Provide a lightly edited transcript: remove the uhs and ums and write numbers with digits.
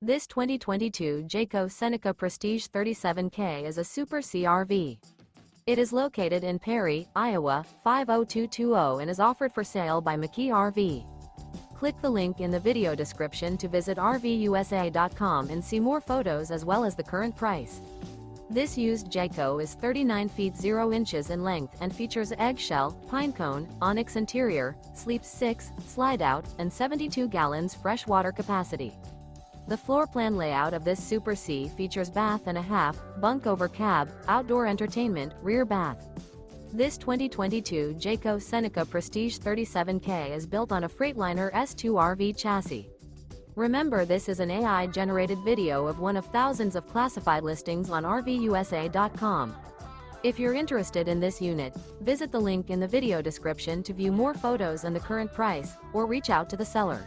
This 2022 Jayco Seneca Prestige 37K is a Super C RV. It is located in Perry, Iowa, 50220 and is offered for sale by McKee RV. Click the link in the video description to visit RVUSA.com and see more photos as well as the current price. This used Jayco is 39 feet 0 inches in length and features Eggshell, Pinecone, Onyx interior, sleeps 6, Slideout, and 72 gallons freshwater capacity. The floor plan layout of this Super C features bath and a half, bunk over cab, outdoor entertainment, rear bath. This 2022 Jayco Seneca Prestige 37K is built on a Freightliner S2RV chassis. Remember, this is an AI-generated video of one of thousands of classified listings on RVUSA.com. If you're interested in this unit, visit the link in the video description to view more photos and the current price, or reach out to the seller.